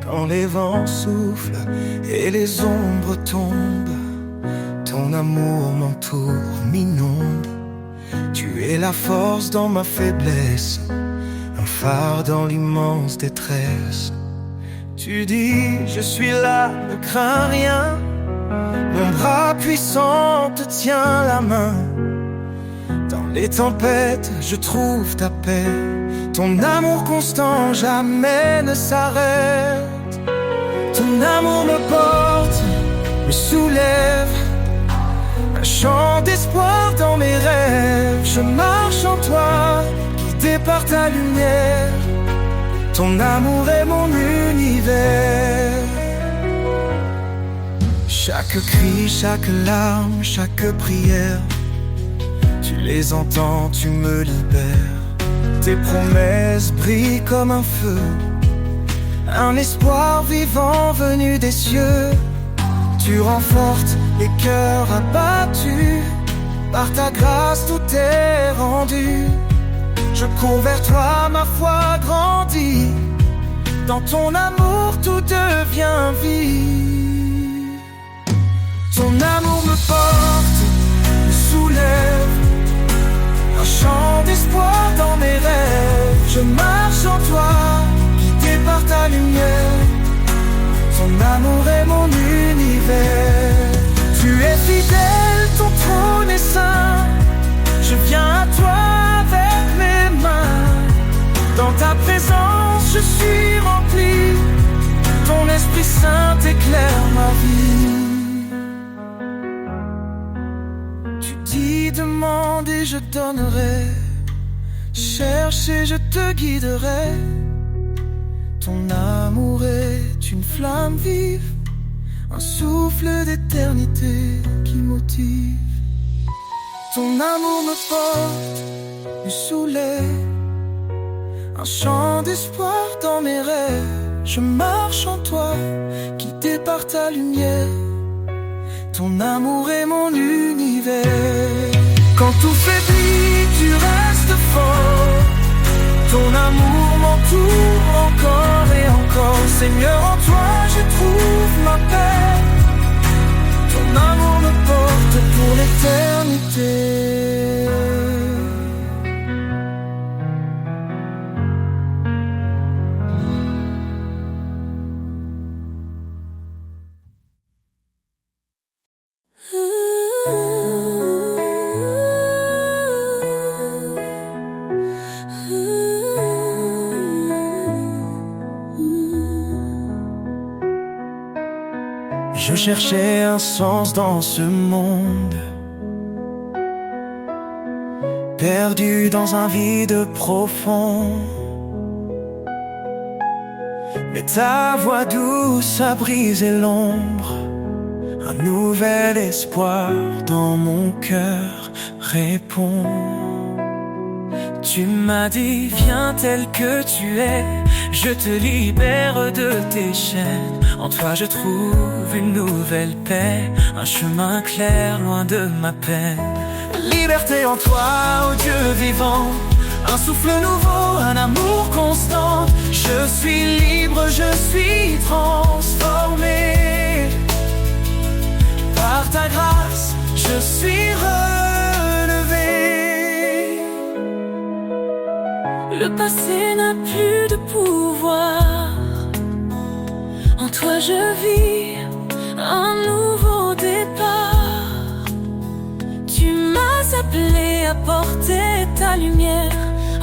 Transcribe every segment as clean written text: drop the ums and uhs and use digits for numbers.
Quand les vents soufflent et les ombres tombent, ton amour m'entoure, m'inonde. Tu es la force dans ma faiblesse, un phare dans l'immense détresse. Tu dis, je suis là, ne crains rien. Mon bras puissant te tient la main. Dans les tempêtes, je trouve ta paix. Ton amour constant jamais ne s'arrête. Ton amour me porte, me soulève. Un chant d'espoir dans mes rêves. Je marche en toi, guidé par ta lumière. Ton amour est mon univers. Chaque cri, chaque larme, chaque prière, tu les entends, tu me libères. Tes promesses brillent comme un feu, un espoir vivant venu des cieux. Tu renforces les cœurs abattus, par ta grâce tout est rendu. Je cours vers toi, ma foi grandit. Dans ton amour tout devient vie. Ton amour me porte, me soulève. Un chant d'espoir dans mes rêves. Je marche en toi, guidé par ta lumière. Ton amour est mon univers. Tu es fidèle, ton trône est saint. Je viens à toi avec mes mains. Dans ta présence je suis rempli. Ton Esprit Saint éclaire ma vie. Tu dis demande et je donnerai. Cherche et je te guiderai. Ton amour est une flamme vive, un souffle d'éternité qui motive. Ton amour me porte, me soulève. Un chant d'espoir dans mes rêves. Je marche en toi, guidé par ta lumière. Ton amour est mon univers. Quand tout faiblit, tu restes fort. Ton amour m'entoure encore et encore. Seigneur, en toi je trouve ma paix. Ton amour me porte pour l'éternité. Je cherchais un sens dans ce monde, perdu dans un vide profond. Mais ta voix douce a brisé l'ombre. Un nouvel espoir dans mon cœur répond. Tu m'as dit, viens tel que tu es. Je te libère de tes chaînes. En toi je trouve une nouvelle paix. Un chemin clair loin de ma peine. Liberté en toi, ô Dieu vivant. Un souffle nouveau, un amour constant. Je suis libre, je suis transformé. Par ta grâce, je suis relevé. Le passé n'a plus de pouvoir. En toi je vis un nouveau départ. Tu m'as appelé à porter ta lumière,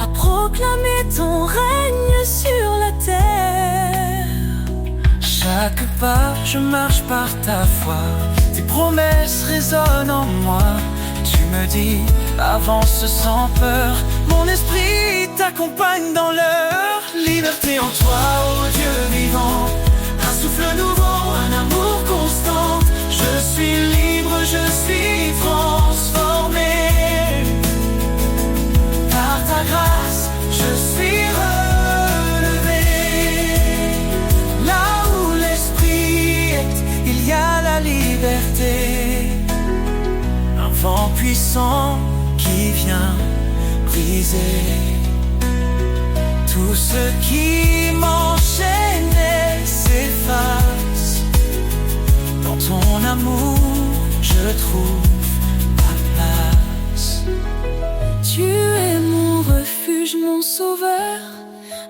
à proclamer ton règne sur la terre. Chaque pas, je marche par ta foi. Tes promesses résonnent en moi. Tu me dis, avance sans peur. Mon esprit t'accompagne dans l'heure. Liberté en toi, ô Dieu vivant. Un souffle nouveau, un amour constant. Je suis libre, je suis transformé. Par ta grâce, je suis relevé. Là où l'esprit est, il y a la liberté. Un vent puissant qui vient briser tout ce qui m'enchaînait. C'est trouve ma place. Tu es mon refuge, mon sauveur.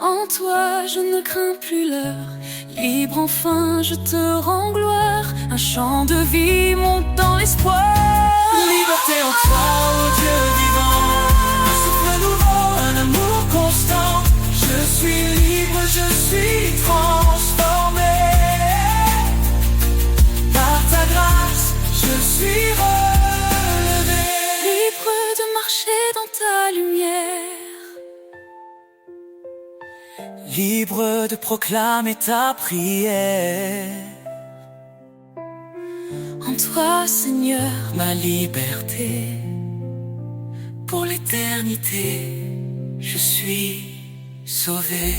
En toi je ne crains plus l'heure. Libre enfin je te rends gloire. Un chant de vie monte dans l'espoir. Liberté en toi, ô Dieu vivant. Un souffle nouveau, un amour constant. Je suis libre, je suis transformé. Par ta grâce, je suis relevé. Libre de marcher dans ta lumière. Libre de proclamer ta prière. En toi, Seigneur, Ma liberté, pour l'éternité, je suis sauvé.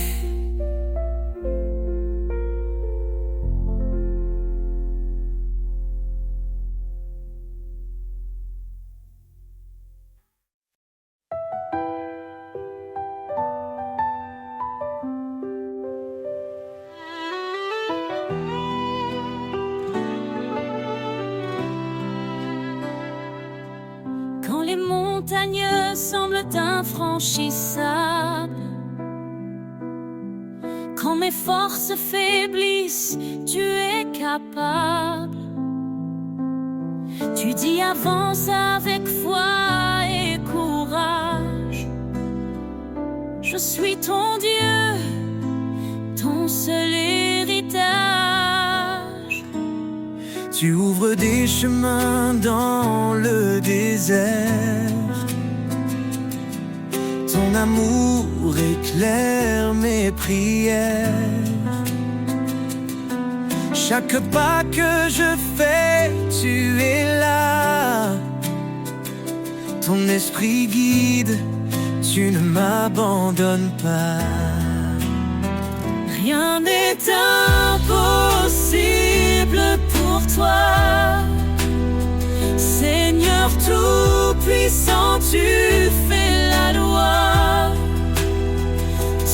quand les montagnes semblent infranchissables, quand mes forces faiblissent, tu es capable. Tu dis avance avec foi et courage. Je suis ton Dieu, ton seul héritage. Tu ouvres des chemins dans le désert. Ton amour éclaire mes prières. Chaque pas que je fais, tu es là. Ton esprit guide, tu ne m'abandonnes pas. Rien n'est impossible pour toi. Seigneur tout-puissant, tu fais la loi.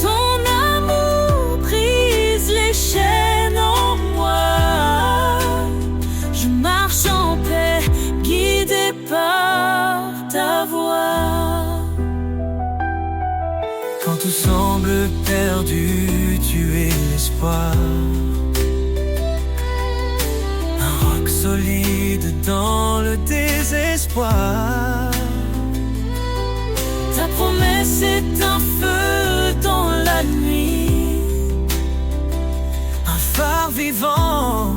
Ton amour brise les chaînes en moi. Je marche en paix, guidé par ta voix. Quand tout semble perdu, tu es l'espoir. Un roc solide dans le désespoir. Ta promesse est un feu dans la nuit. Un phare vivant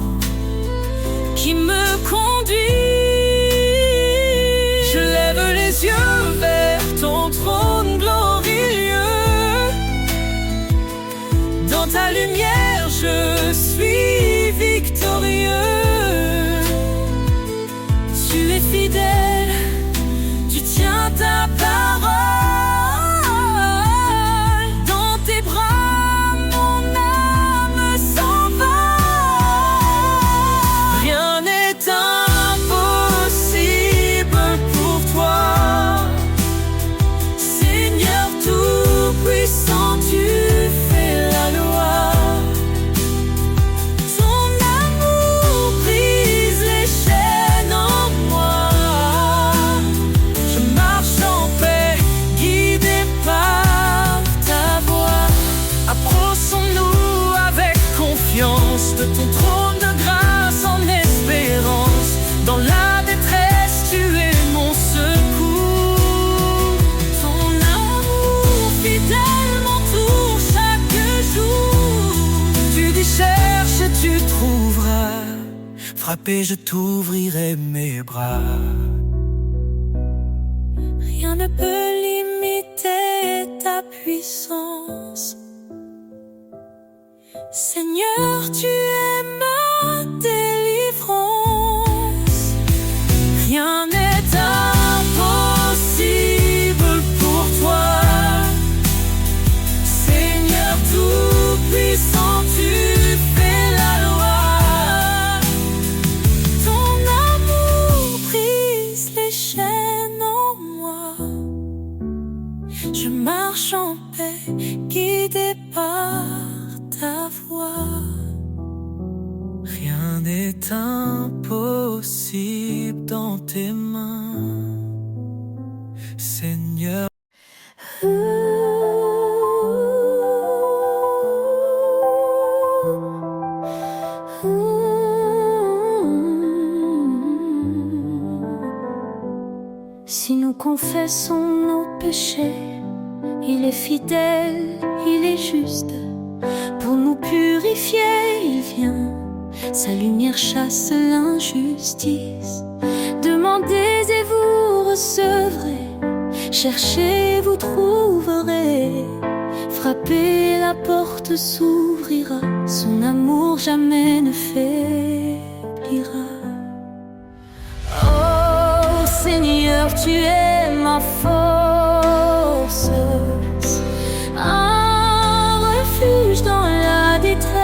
Qui me conduit. Je lève les yeux vers ton trône glorieux. Dans ta lumière, je suis victorieux. Tu es fidèle, tu tiens ta parole. Dans tes bras, mon âme s'envole. Rien n'est impossible pour toi. Seigneur tout-puissant, tu fais la loi. Ton amour brise les chaînes en moi. Je marche en paix, guidé par ta voix. Approchons-nous avec confiance de ton trône de grâce en espérance. Dans la détresse, tu es mon secours. Ton amour fidèle m'entoure chaque jour. Tu dis cherche et tu trouveras. Frappé, je t'ouvrirai mes bras. Rien ne peut limiter ta puissance. Seigneur, tu es ma délivrance. Rien n'est impossible pour toi. Seigneur tout-puissant, tu fais la loi. Ton amour brise les chaînes en moi. Je marche en paix, guidé par ta voix. est impossible dans tes mains, Seigneur. Si nous confessons nos péchés, il est fidèle, il est juste. Pour nous purifier, il vient. Sa lumière chasse l'injustice. Demandez et vous recevrez. Cherchez, vous trouverez. Frappez, la porte s'ouvrira. Son amour jamais ne faiblira. Oh Seigneur, tu es ma force, un refuge dans la détresse.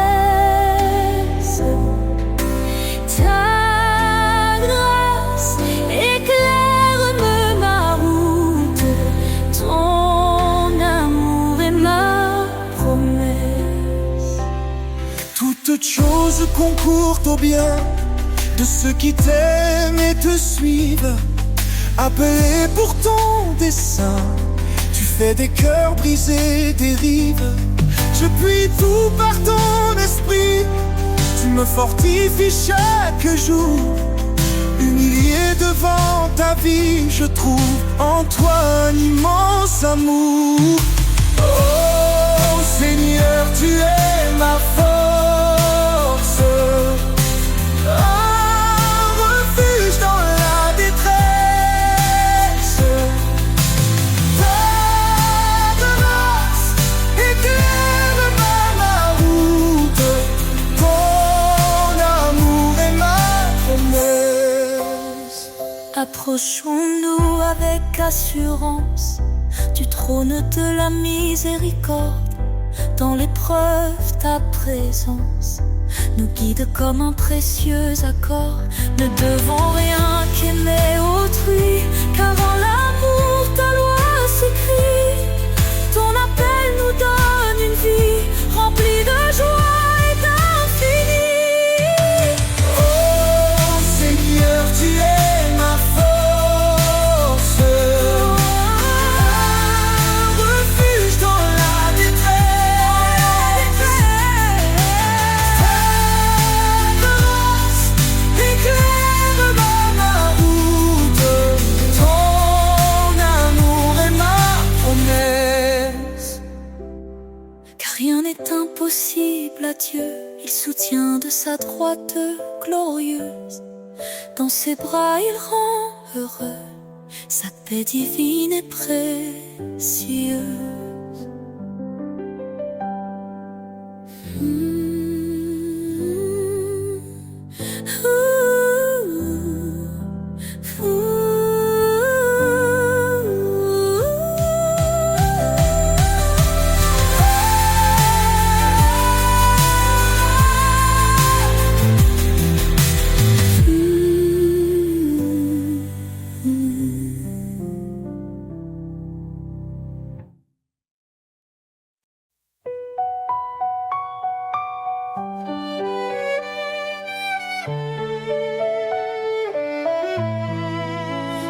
Ta grâce éclaire ma route, ton amour est ma promesse. Toutes choses concourent au bien de ceux qui t'aiment et te suivent. Appelé pour ton dessein, tu fais des cœurs brisés dérive. Je puis tout par ton esprit, tu me fortifies chaque jour. Humilié devant ta vie, je trouve en toi un immense amour. Oh Seigneur, tu es ma force, un refuge dans la détresse. Ta grâce éclaire ma route, ton amour est ma promesse. Approchons-nous avec assurance du trône de la miséricorde. Dans l'épreuve, ta présence nous guide comme un précieux accord. Ne devons rien qu'aimer autrui, car en l'amour ta loi s'écrit. Ton appel nous donne une vie remplie de joie et d'infini. Oh Seigneur, tu es ma force, un refuge dans la détresse. Ta grâce éclaire ma route, ton amour est ma promesse. Car rien n'est impossible à Dieu, il soutient de sa droite glorieuse. Dans ses bras il rend heureux, sa paix divine est précieuse.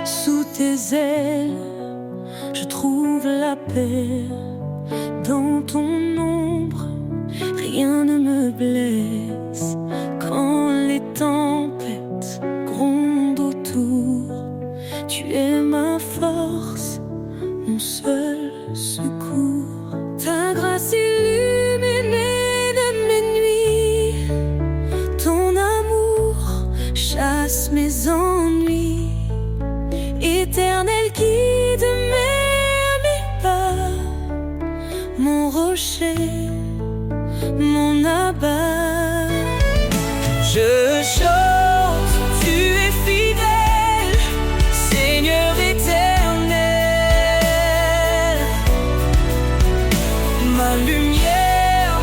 Sous tes ailes, je trouve la paix. Dans ton ombre, rien ne me blesse. Quand les tempêtes grondent autour, tu es ma force, mon seul secours. Ta grâce illuminée de mes nuits, ton amour chasse mes ennuis. Éternel guide mes pas, mon rocher, mon abat. Je chante, tu es fidèle, Seigneur éternel. Ma lumière,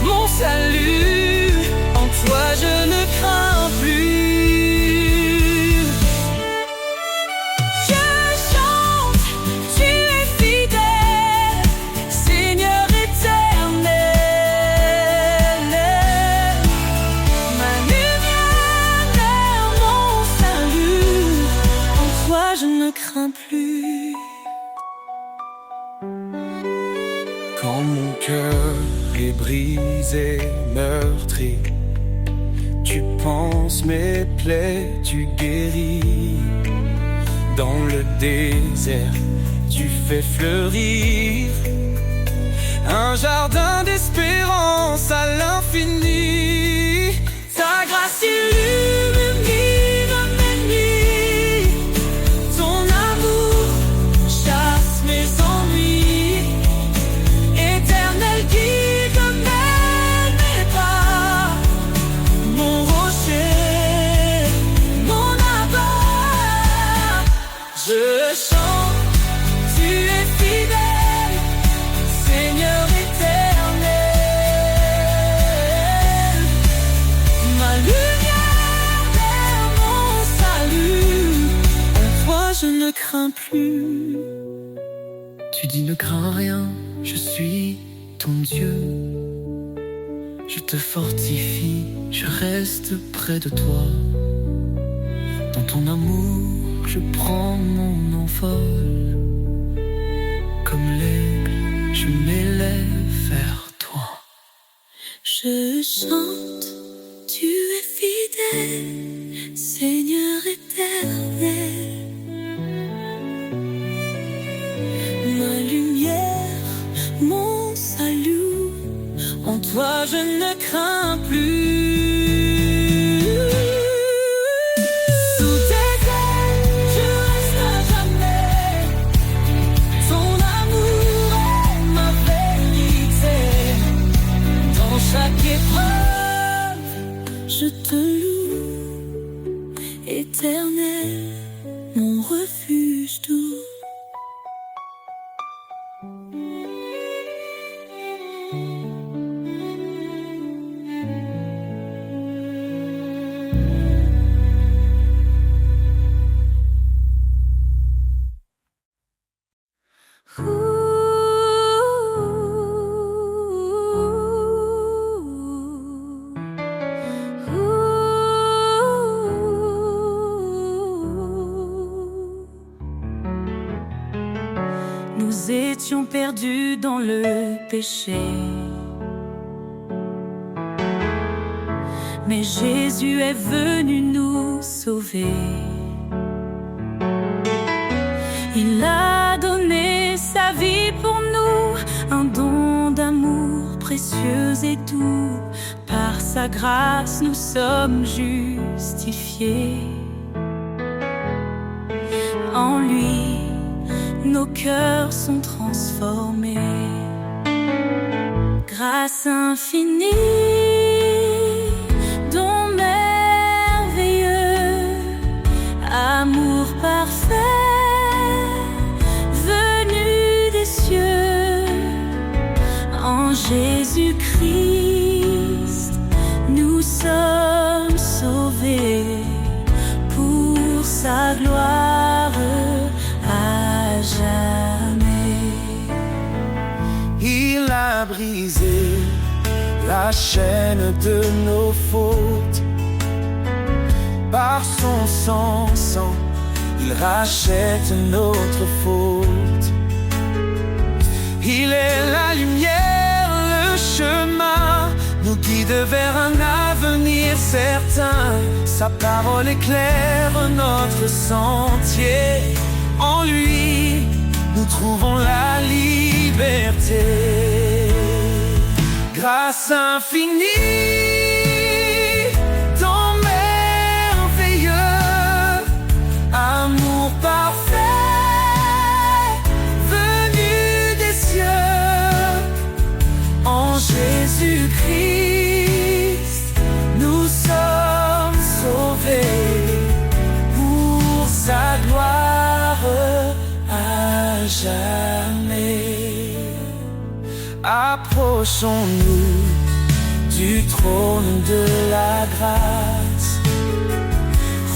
mon salut, en toi je ne crains plus. Ma Tu penses mes plaies, tu guéris. Dans le désert, tu fais fleurir un jardin d'espérance à l'infini. Ta grâce illumine mes nuits. Ton amour chasse mes ennuis. Éternel guide mes pas. Mon rocher, mon abord. Je chante, tu es fidèle, Seigneur éternel. Ma lumière vers mon salut. En toi je ne crains plus. Tu dis ne crains rien, je suis ton Dieu. Je te fortifie, je reste près de toi. Dans ton amour, je prends mon envol. Comme l'aigle, je m'élève vers toi. Je chante, tu es fidèle, Seigneur éternel. Ma lumière, mon salut, en toi je ne crains plus. Sous tes ailes, je reste à jamais. Ton amour est ma vérité. Dans chaque épreuve, je te loue, éternel, mon refuge doux. Nous étions perdus dans le péché, mais Jésus est venu nous sauver. Il a donné sa vie pour nous, un don d'amour précieux et doux. Par sa grâce nous sommes justifiés. En lui, nos cœurs sont transformés. Grâce infinie, don merveilleux, amour parfait, venu des cieux. En Jésus-Christ, nous sommes sauvés pour sa gloire à jamais. Il a brisé la chaîne de nos fautes. Par son sang, il rachète notre faute. Il est la lumière, le chemin, nous guide vers un avenir certain. Sa parole éclaire notre sentier. En lui, nous trouvons la liberté. Grâce infinie, don merveilleux, amour parfait, venu des cieux. En Jésus-Christ, nous sommes sauvés pour sa gloire à jamais. Approchons-nous du trône de la grâce.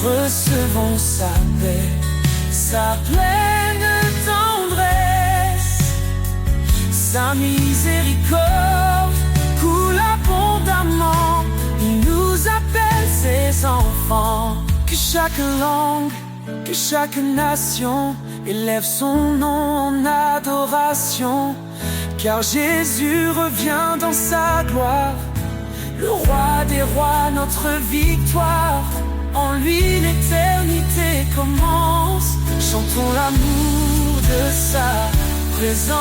Recevons sa paix, sa pleine tendresse. Sa miséricorde coule abondamment. Il nous appelle ses enfants. Que chaque langue, que chaque nation élève son nom en adoration. Car Jésus revient dans sa gloire. le roi des rois, notre victoire. En lui l'éternité commence. Chantons l'amour de sa présence.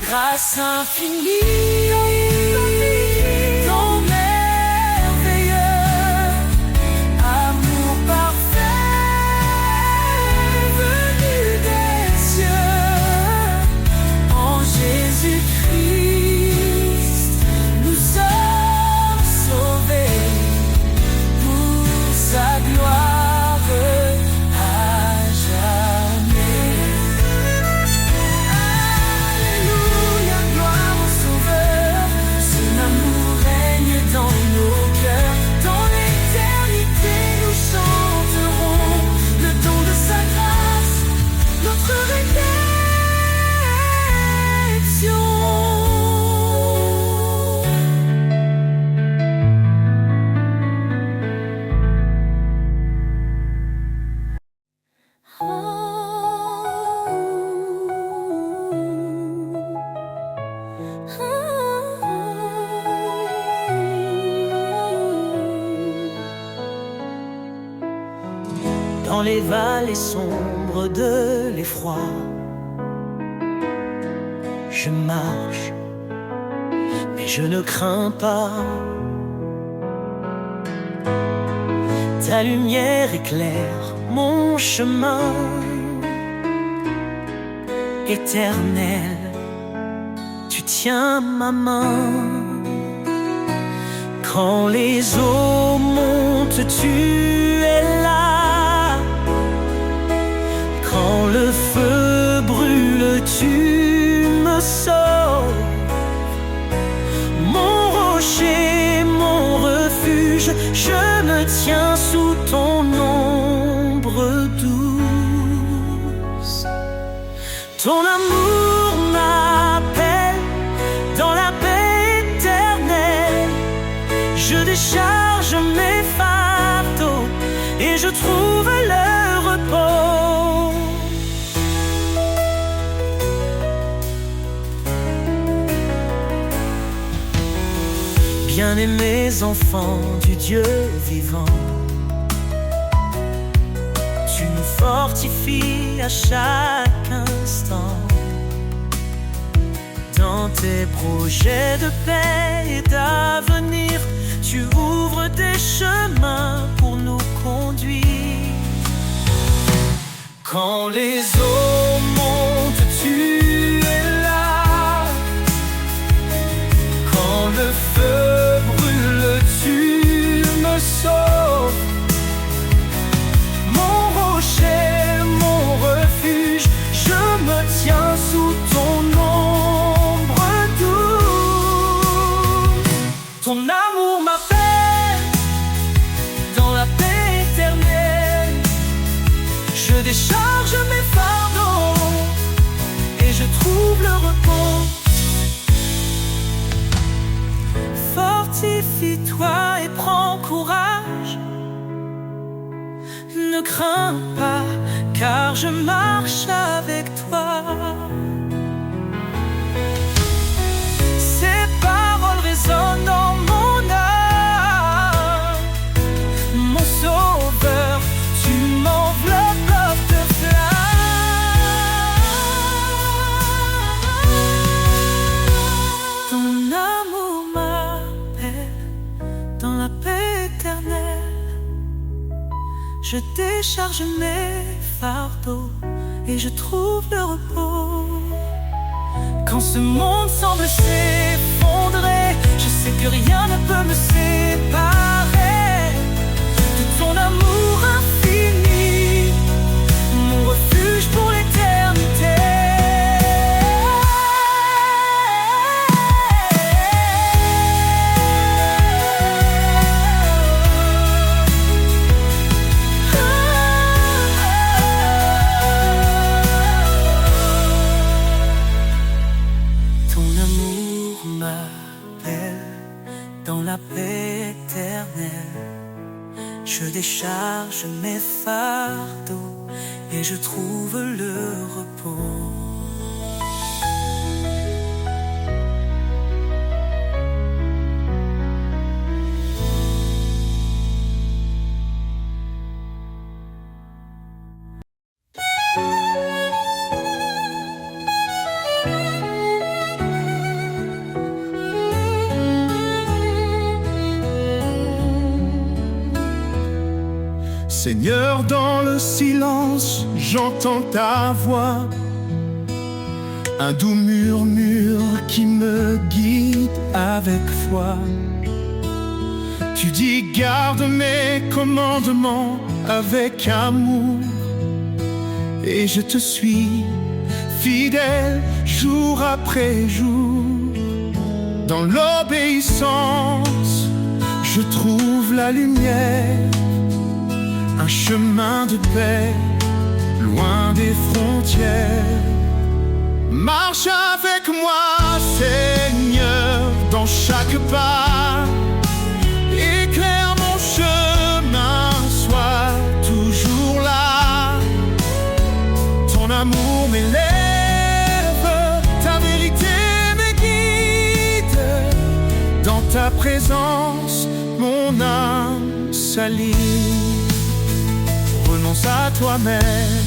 Grâce infinie, ton merveilleux amour parfait venu des cieux. En Jésus-Christ, nous sommes sauvés pour sa gloire. Dans les vallées sombres de l'effroi, je marche, mais je ne crains pas. Ta lumière éclaire mon chemin. Éternel, tu tiens ma main. Quand les eaux montent, tu es là. Quand le feu brûle, tu me sauves. Mon rocher, mon refuge, je me tiens sous ton ombre douce. Ton amour m'appelle dans la paix éternelle. Je décharge mes fardeaux et je trouve le repos. Bien-aimés enfants du Dieu vivant, tu nous fortifies à chaque instant. Dans tes projets de paix et d'avenir, tu ouvres des chemins pour nous conduire. Quand les eaux montent, tu es là. Quand le feu brûle, tu me sauves. Mon rocher, mon refuge, je me tiens sous ton ombre douce. Ton amour m'appelle dans la paix éternelle. Je décharge mes fardeaux et je trouve le repos. Fortifie-toi et prends courage. Ne crains pas, car je marche avec toi. Ces paroles résonnent dans mon âme. Mon sauveur, tu m'enveloppes de flammes. Ton amour m'appelle dans la paix éternelle. Je décharge mes fardeaux et je trouve le repos. Quand ce monde semble s'effondrer, je sais que rien ne peut me séparer de ton amour infini, mon refuge pour l'éternité. Dans la paix éternelle, je décharge mes fardeaux et je trouve le repos. Seigneur, dans le silence, j'entends ta voix, un doux murmure qui me guide avec foi. Tu dis garde mes commandements avec amour, et je te suis fidèle jour après jour. Dans l'obéissance, je trouve la lumière, un chemin de paix, loin des frontières. Marche avec moi, Seigneur, dans chaque pas. Éclaire mon chemin, sois toujours là. Ton amour m'élève, ta vérité me guide. Dans ta présence, mon âme s'aligne. Renonce à toi-même,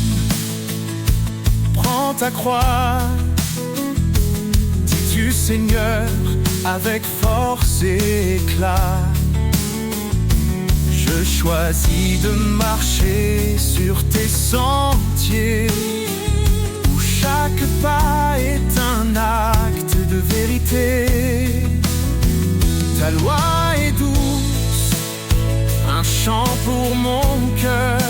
prends ta croix. Dis-tu Seigneur avec force et éclat. Je choisis de marcher sur tes sentiers, où chaque pas est un acte de vérité. Ta loi est douce, un chant pour mon cœur,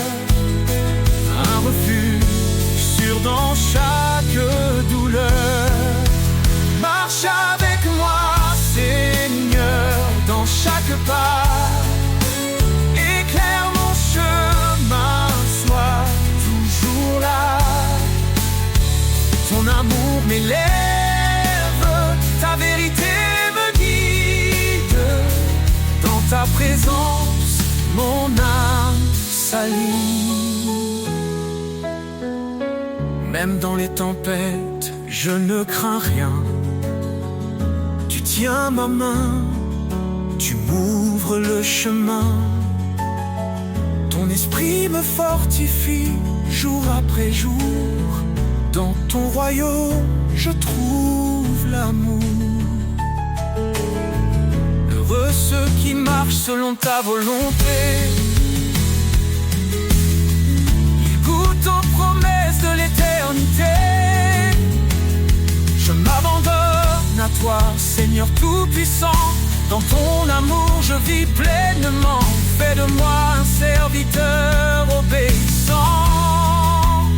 un refuge sûr dans chaque douleur. Marche avec moi, Seigneur, dans chaque pas. Éclaire mon chemin, sois toujours là. Ton amour m'élève, ta vérité me guide. Dans ta présence, mon âme s'aligne. Même dans les tempêtes, je ne crains rien. Tu tiens ma main, tu m'ouvres le chemin. Ton esprit me fortifie jour après jour. Dans ton royaume, je trouve l'amour. Heureux ceux qui marchent selon ta volonté. Ils goûtent aux promesses de l'éternité. Je m'abandonne à toi, Seigneur Tout-Puissant. Dans ton amour, je vis pleinement. Fais de moi un serviteur obéissant,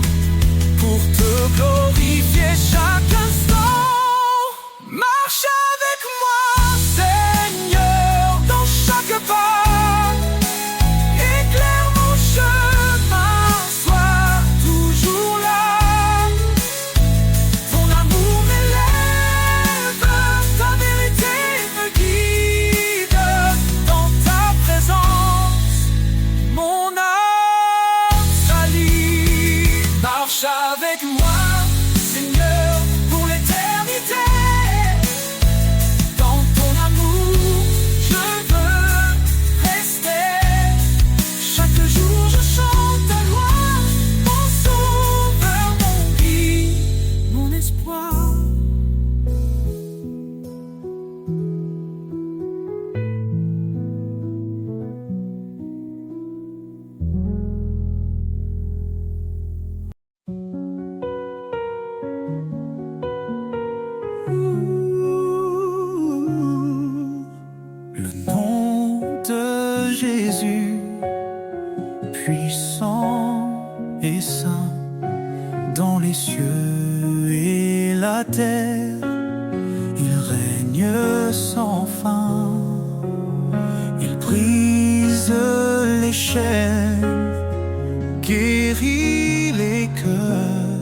pour te glorifier chaque instant. Marche avec moi, Seigneur, dans chaque pas. Éclaire mon chemin, sois toujours là. Ton amour m'élève, ta vérité me guide. Dans ta présence, mon âme s'allie. Marche avec moi, Seigneur, pour l'éternité. Dans ton amour, je veux rester. Chaque jour, je chante ta loi, mon sauveur, mon guide, mon espoir. Le nom de Jésus, puissant et saint, dans les cieux et la terre, il règne sans fin. Il brise les chaînes, guérit les cœurs.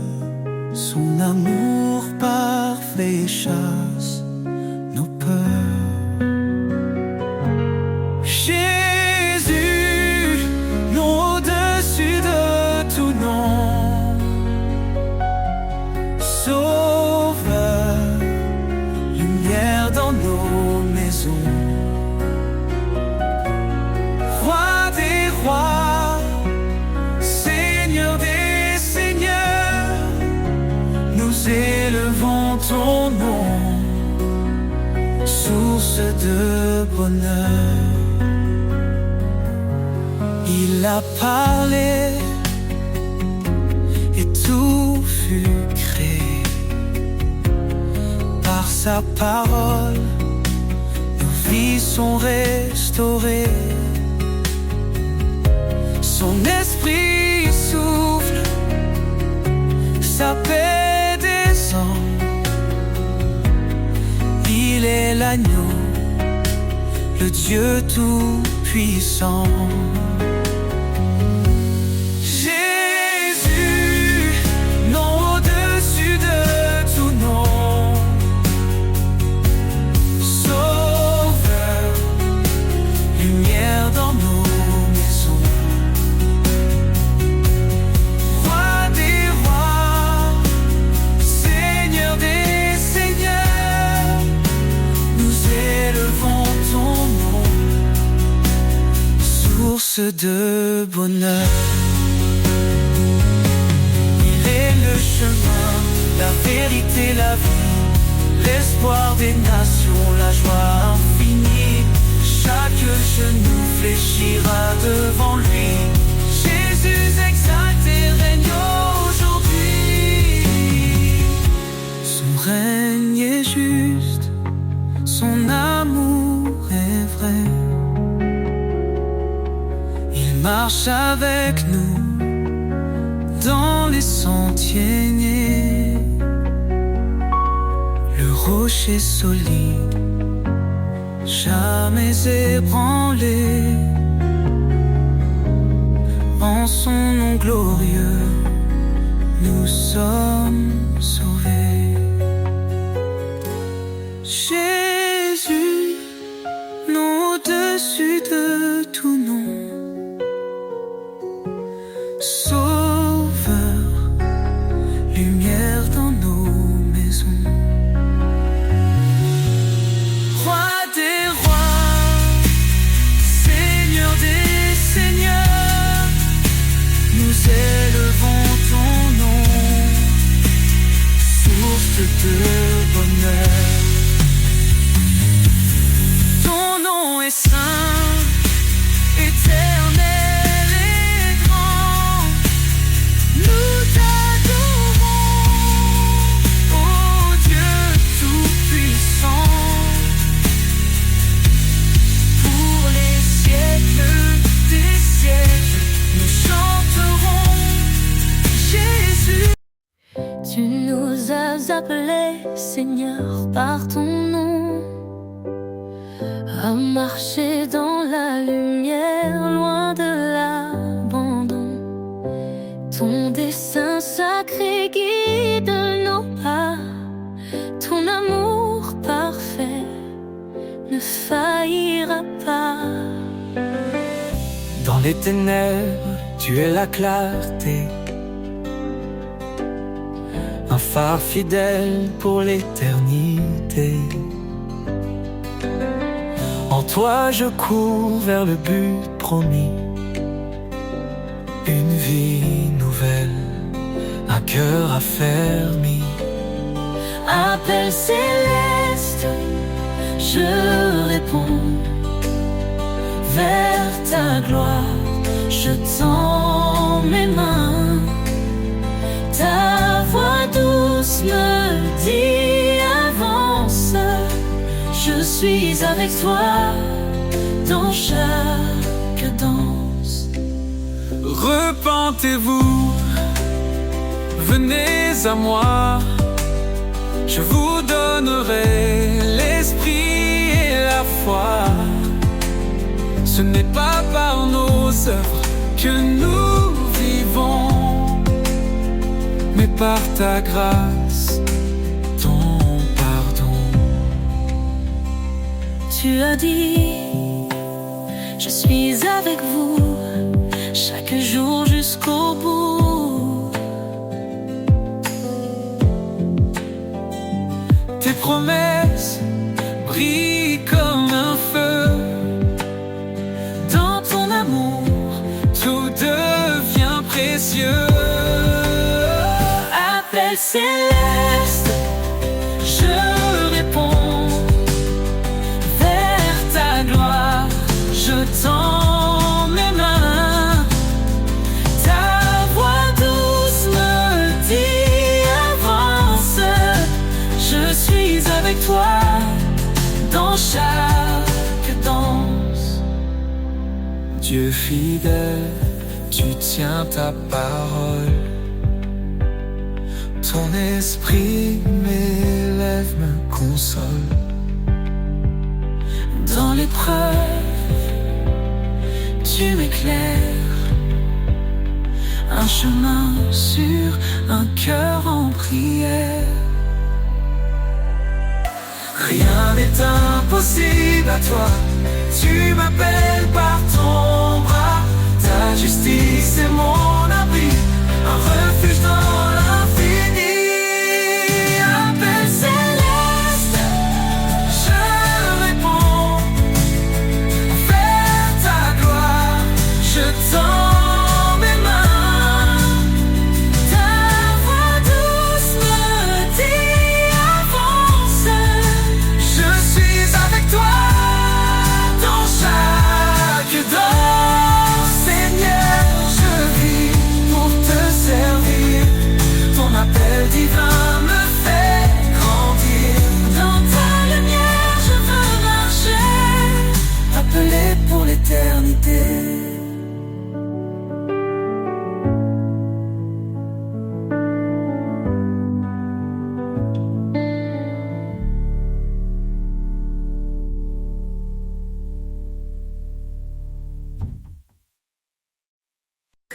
Son amour parfait chasse nos peurs. Jésus, nom au-dessus de tout nom, Sauveur, lumière dans nos maisons, Roi des rois, Seigneur des seigneurs, nous élevons ton nom, source de bonheur. Il a parlé et tout fut créé. Par sa parole, nos vies sont restaurées. Son esprit souffle, sa paix descend. Il est l'agneau, le Dieu tout-puissant. Jésus, nom au-dessus de tout nom. Sauveur, lumière dans nos maisons. Roi des rois, Seigneur des seigneurs, nous élevons ton nom, source de bonheur. Il est le chemin, la vérité, la vie, l'espoir des nations, la joie infinie. Chaque genou fléchira devant lui. Jésus exalté règne aujourd'hui. Son règne est juste, son amour est vrai. Il marche avec nous dans les sentiers nés. Le rocher solide, jamais ébranlé. En son nom glorieux, nous sommes sauvés. Jésus, nom au-dessus de tout nom. Sauveur, lumière dans nos maisons. Roi des rois, Seigneur des seigneurs, nous élevons ton nom, source de bonheur. Ton nom est saint, éternel et grand. Nous t'adorons, ô Dieu tout-puissant. Pour les siècles des siècles, nous chanterons Jésus. Tu nous as appelés, Seigneur, par ton nom, à marcher dans la lumière, loin de l'abandon. Ton dessein sacré guide nos pas, ton amour parfait ne faillira pas. Dans les ténèbres, tu es la clarté, un phare fidèle pour l'éternité. En toi je cours vers le but promis, une vie nouvelle, un cœur affermi. Appel céleste, je réponds. Vers ta gloire, je tends mes mains. Ta voix douce me dit avance. Je suis avec toi dans chaque danse. Repentez-vous, venez à moi, je vous donnerai l'esprit et la foi. Ce n'est pas par nos œuvres que nous vivons, mais par ta grâce, ton pardon. Tu as dit, je suis avec vous chaque jour jusqu'au bout. Tes promesses brillent comme un feu. Dans ton amour, Tout devient précieux. appel céleste, je réponds. Vers ta gloire, je tends mes mains. dans chaque danse. Dieu fidèle, tu tiens ta parole. Ton esprit m'élève, me console. Dans l'épreuve, tu m'éclaires. Un chemin sûr, un cœur en prière. Rien n'est impossible à toi. Tu m'appelles par ton bras. Ta justice est mon abri, un refuge dans l'infini. Appel céleste, je réponds. Vers ta gloire, je tends mes mains. Ta voix douce me dit avance. Je suis avec toi dans chaque danse. Seigneur, je vis pour te servir. Ton appel divin me fait grandir. Dans ta lumière, je veux marcher, appelé pour l'éternité.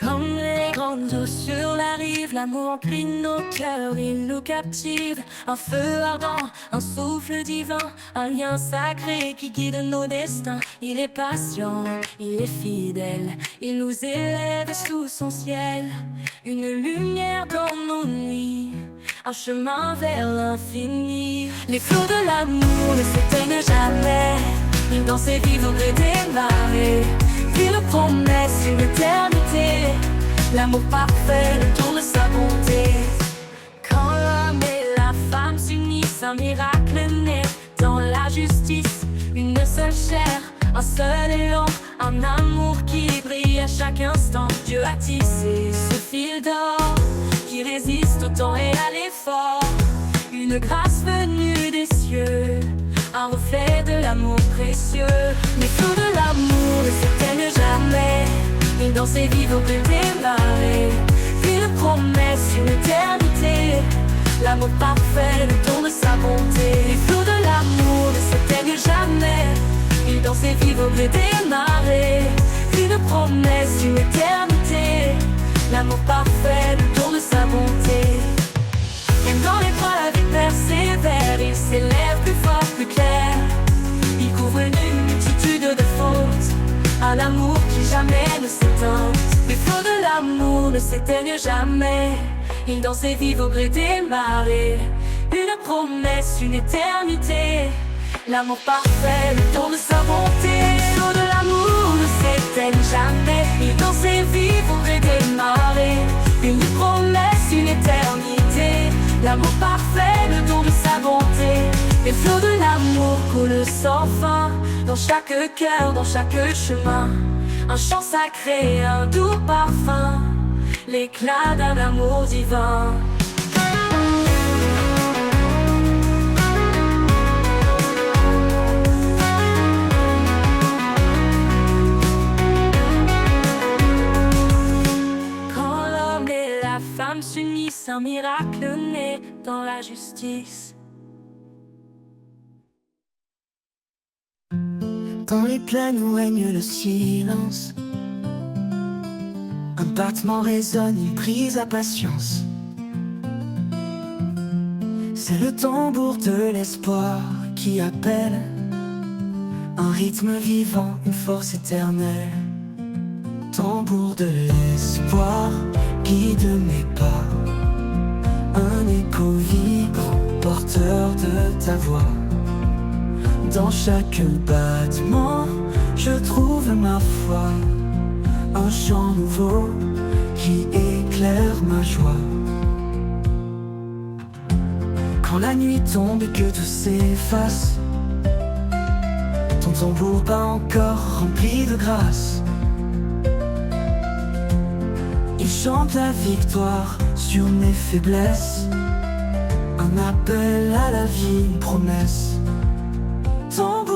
Comme les grandes eaux sur la rive, l'amour emplit nos cœurs, il nous captive. Un feu ardent, un souffle divin, un lien sacré qui guide nos destins. Il est patient, il est fidèle, il nous élève sous son ciel. Une lumière dans nos nuits, un chemin vers l'infini. Les flots de l'amour ne s'éteignent jamais, il dansent et vivent au gré des marées. Puis le promesse une éternité, l'amour parfait, le don de sa bonté. Quand l'homme et la femme s'unissent, un miracle naît dans la justice. Une seule chair, un seul élan, un amour qui brille à chaque instant. Dieu a tissé ce fil d'or qui résiste au temps et à l'effort. Une grâce venue des cieux, un reflet de l'amour précieux. Les flots de l'amour ne s'éteignent jamais, ils dansent et vivent au gré des marées. Puis de promesse une éternité, l'amour parfait, le don de sa bonté. Les flots de l'amour ne s'éteignent jamais, ils dansent et vivent au gré des marées. Puis de promesse une éternité, l'amour parfait, le don de sa bonté. Même dans les bras la vie persévère, il s'élève plus fort, plus clair. Il couvre une multitude de fautes, un amour qui jamais ne s'éteint. Les flots de l'amour ne s'éteignent jamais, ils dansent et vivent au gré des marées. Une promesse, une éternité, l'amour parfait, le don de sa bonté. Les flots de l'amour ne s'éteignent jamais, ils dansent et vivent au gré des marées. Une promesse, une éternité, l'amour parfait, le don de sa bonté. Les flots de l'amour coulent sans fin, dans chaque cœur, dans chaque chemin. Un chant sacré, un doux parfum, l'éclat d'un amour divin. Quand l'homme et la femme s'unissent, un miracle naît dans la justice. Dans les plaines où règne le silence, un battement résonne, une prise à patience. C'est le tambour de l'espoir qui appelle, un rythme vivant, une force éternelle. Tambour de l'espoir guide mes pas, un écho vibrant, porteur de ta voix. Dans chaque battement, je trouve ma foi, un chant nouveau qui éclaire ma joie. Quand la nuit tombe et que tout s'efface, ton tambour bat encore rempli de grâce. Il chante la victoire sur mes faiblesses, un appel à la vie, une promesse. Tambour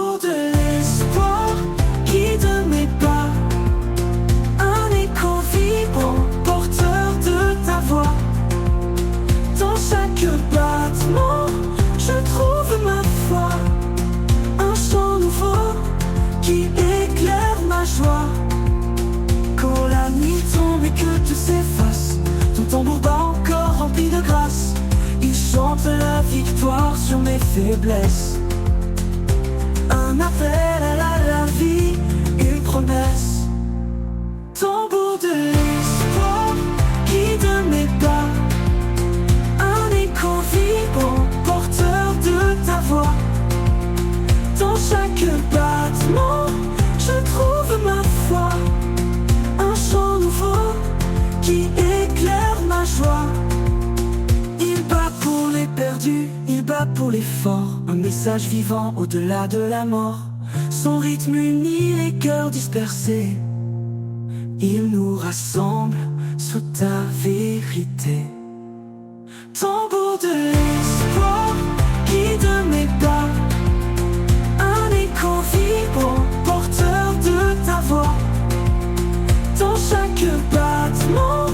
sur mes faiblesses. Un appel à la vie, une promesse. Tambour de l'espoir, guide mes pas. Un écho vivant, porteur de ta voix. Dans chaque battement, je trouve ma foi. Un chant nouveau qui éclaire ma joie. Il bat pour les perdus, il bat pour les forts. Un message vivant au-delà de la mort. Son rythme unit les cœurs dispersés. Il nous rassemble sous ta vérité. Tambour de l'espoir, guide mes pas. Un écho vibrant, porteur de ta voix. Dans chaque battement,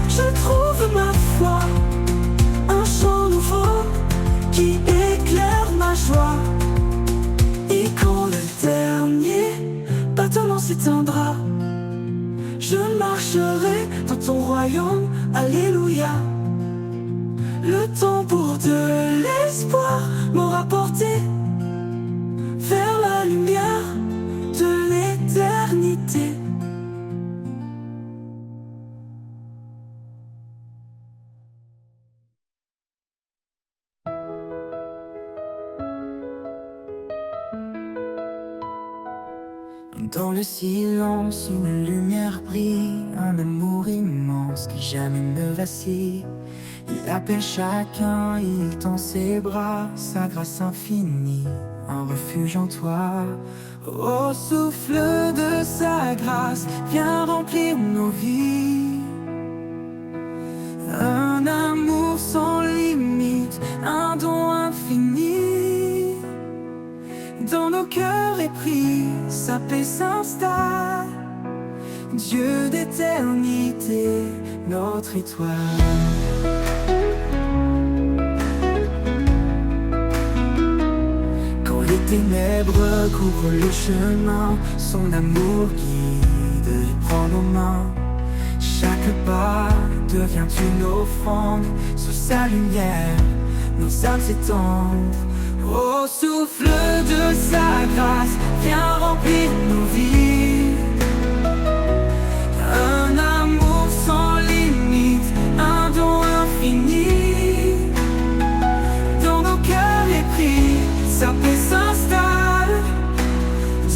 je trouve ma foi. Un chant nouveau qui éclaire ma joie. Et quand le dernier battement s'éteindra, je marcherai dans ton royaume, alléluia. Le tambour de l'espoir m'aura porté vers la lumière de l'éternité. Dans le silence, une lumière brille, un amour immense qui jamais ne vacille. Il appelle chacun, il tend ses bras, sa grâce infinie, un refuge en toi. Au souffle de sa grâce, viens remplir nos vies. Un amour sans limite, un don infini. Dans nos cœurs épris, sa paix s'installe. Dieu d'éternité, notre étoile. Quand les ténèbres couvrent le chemin, son amour guide et prend nos mains. Chaque pas devient une offrande, sous sa lumière, nos âmes s'étendent. Au souffle de sa grâce, viens remplir nos vies. Un amour sans limite, un don infini. Dans nos cœurs épris, sa paix s'installe.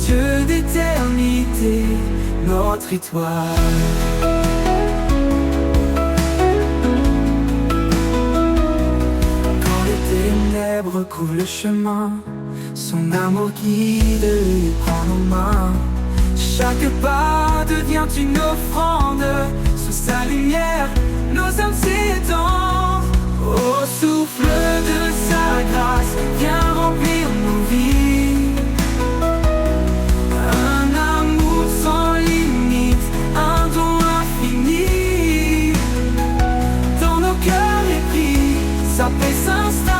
Dieu d'éternité, notre étoile. Couvre le chemin, son amour guide et prend nos mains. Chaque pas devient une offrande, sous sa lumière, nos âmes s'étendent. Au souffle de sa grâce, viens remplir nos vies. Un amour sans limite, un don infini. Dans nos cœurs épris, sa paix s'installe.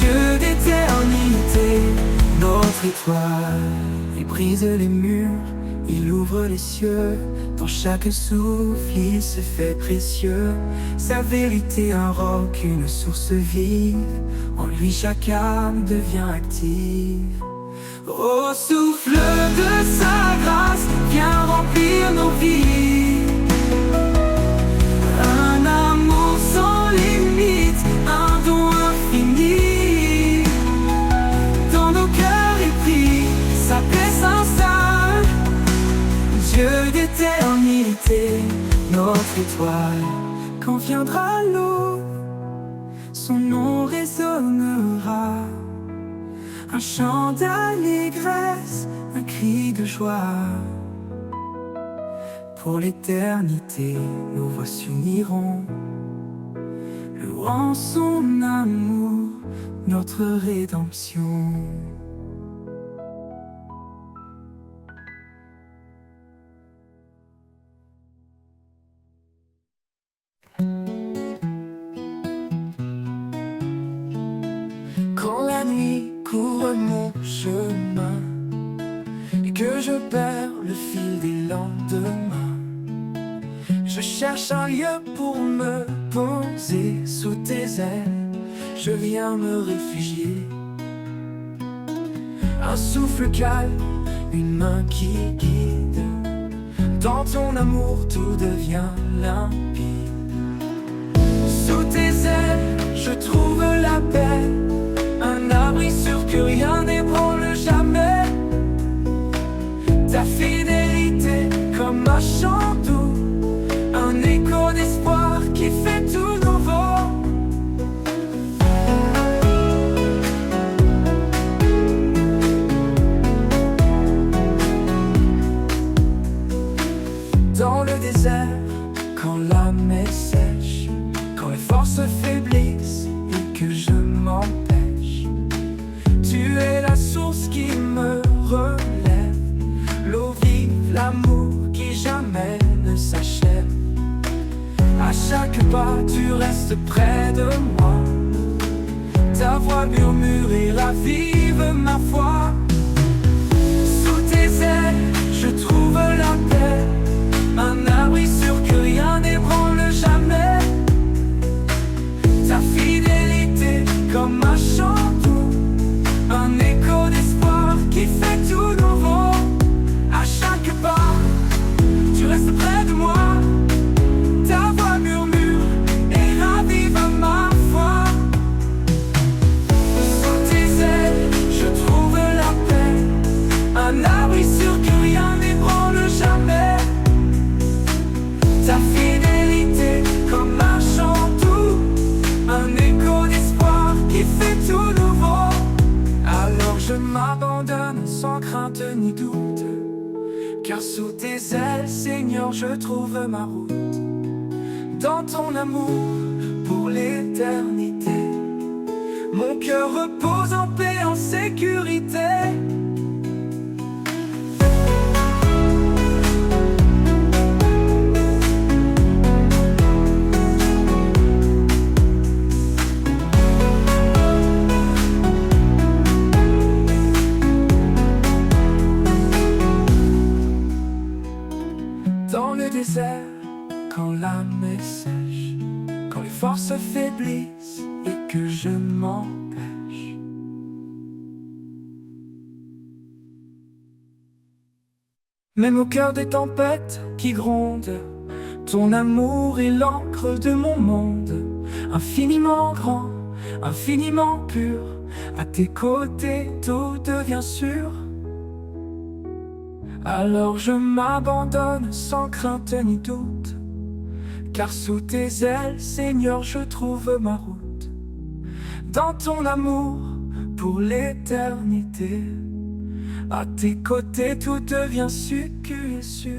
Dieu d'éternité, notre étoile. Il brise les murs, il ouvre les cieux. Dans chaque souffle, il se fait précieux. Sa vérité, un roc, une source vive. En lui, chaque âme devient active. Au souffle de sa grâce, viens remplir nos vies. Un amour sans limite, un don infini. Sa paix s'installe. Dieu d'éternité, notre étoile. Quand viendra l'aube, son nom résonnera. Un chant d'allégresse, un cri de joie. Pour l'éternité, nos voix s'uniront, louant son amour, notre rédemption. Quand la nuit couvre mon chemin et que je perds le fil des lendemains, je cherche un lieu pour me poser sous tes ailes. je viens me réfugier. Un souffle calme, une main qui guide. Dans ton amour tout devient limpide. Sous tes ailes, je trouve la paix. Un abri sûr que rien n'ébranle jamais. Ta fidélité comme un chant doux, un écho d'espoir qui fait tout nouveau. Dans le désert, quand l'âme est sèche, quand les forces faiblissent et que je m'empêche, tu es la source qui me relève, l'eau vive, l'amour qui jamais ne s'achève. À chaque pas, tu restes près de moi. Ta voix murmure et ravive ma foi. Sous tes ailes, je trouve la paix. Un abri sûr que rien n'ébranle jamais. Ta fidélité comme un chant doux, un écho d'espoir qui fait tout nouveau. À chaque pas, tu restes près de moi. Ta voix murmure et ravive ma foi. Sous tes ailes, je trouve la paix. Un abri sûr que rien n'ébranle jamais. Ta fidélité comme un chant doux, un écho d'espoir qui fait tout nouveau. Alors je m'abandonne sans crainte ni doute, car sous tes ailes, Seigneur, je trouve ma route. Dans ton amour pour l'éternité, mon cœur repose en paix, en sécurité. Dans le désert, quand l'âme est sèche, quand les forces faiblissent et que je m'empêche. Même au cœur des tempêtes qui grondent, ton amour est l'encre de mon monde. Infiniment grand, infiniment pur, à tes côtés tout devient sûr. Alors je m'abandonne sans crainte ni doute, car sous tes ailes, Seigneur, je trouve ma route. Dans ton amour pour l'éternité, à tes côtés tout devient sécu et sûr.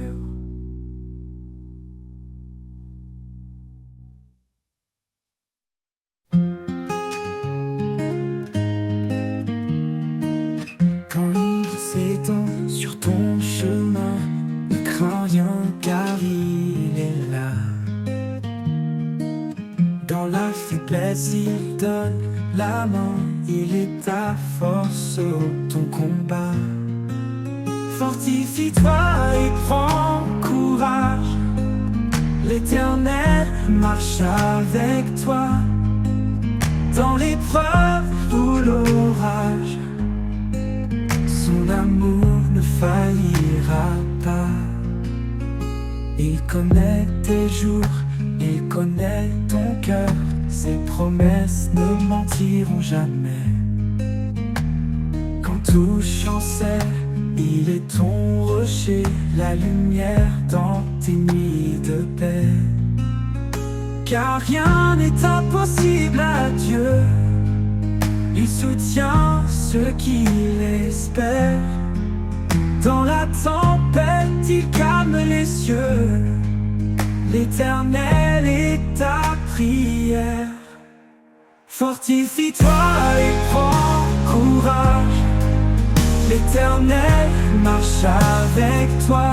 Quand il s'étend sur ton chemin, ne crains rien car il est là. Dans la faiblesse, il donne la main, il est ta force au ton combat. Fortifie-toi et prends courage, l'Éternel marche avec toi. Dans l'épreuve ou l'orage, son amour ne faillira pas. Il connaît tes jours, il connaît ton cœur, ses promesses ne mentiront jamais. Quand tout chancelle, il est ton rocher, la lumière dans tes nuits de paix. Car rien n'est impossible à Dieu, il soutient ceux qui l'espèrent. Dans la tempête, il calme les cieux, l'Éternel est ta prière. Fortifie-toi et prends courage, l'Éternel marche avec toi.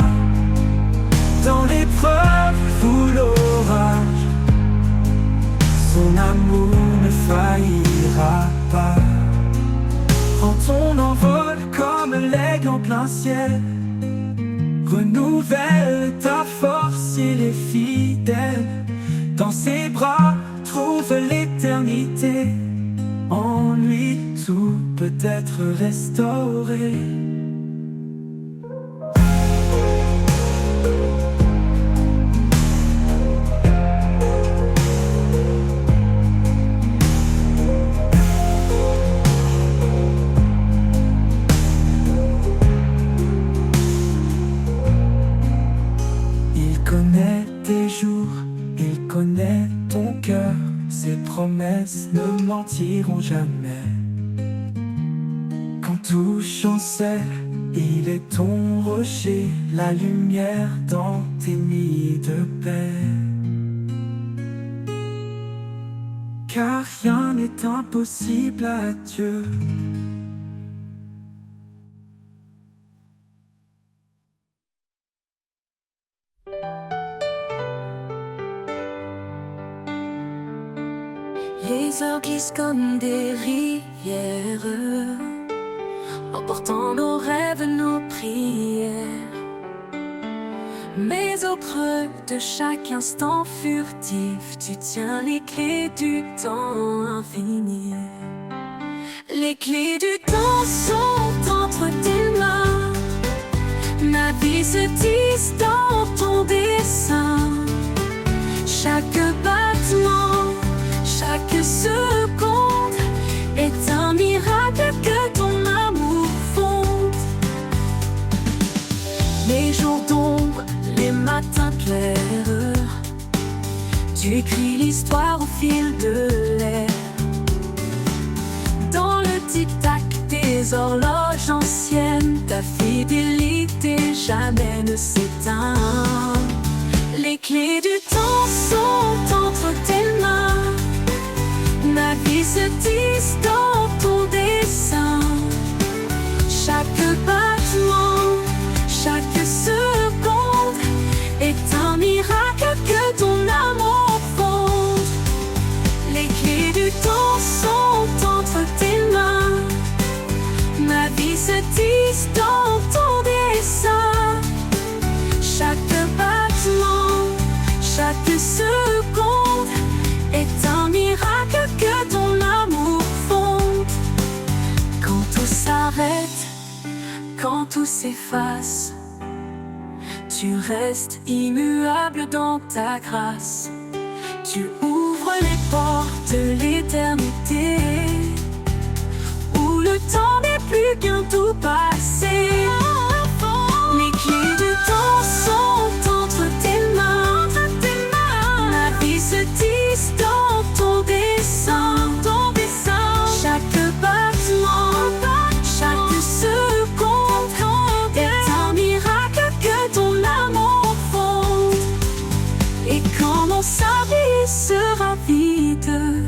Dans l'épreuve ou l'orage, son amour ne faillira pas. Prends ton envol comme l'aigle en plein ciel, renouvelle ta force, il est fidèle. Dans ses bras, trouve l'éternité, En lui tout peut être restauré. Il connaît tes jours, il connaît ton cœur. Ses promesses ne mentiront jamais. Quand tout chancelle, il est ton rocher, la lumière dans tes nuits de paix. Car rien n'est impossible à Dieu. Les heures glissent comme des rivières, emportant nos rêves, nos prières. Mais au creux de chaque instant furtif, tu tiens les clés du temps infini. Les clés du temps sont entre tes mains. Ma vie se tisse dans ton dessin. Chaque battement, chaque seconde est un miracle que ton amour fonde. Les jours d'ombre, les matins clairs, tu écris l'histoire au fil de l'air. Dans le tic-tac des horloges anciennes, ta fidélité jamais ne s'éteint. Les clés du temps sont entre tes mains. Ma vie se tisse dans ton dessin. Chaque battement, chaque seconde est un miracle que ton amour fonde. Les clés du temps sont entre tes mains. Ma vie se tisse dans ton dessin. Chaque battement, chaque seconde est un miracle que ton amour fonde. Quand tout s'arrête, quand tout s'efface, tu restes immuable dans ta grâce. Tu ouvres les portes de l'éternité, où le temps n'est plus qu'un tout passé. Les clés du temps sont entre tes mains. Ma vie se tisse dans ton dessin. Chaque battement, chaque seconde est un miracle que ton amour fonde. Et quand mon sabbat sera vide,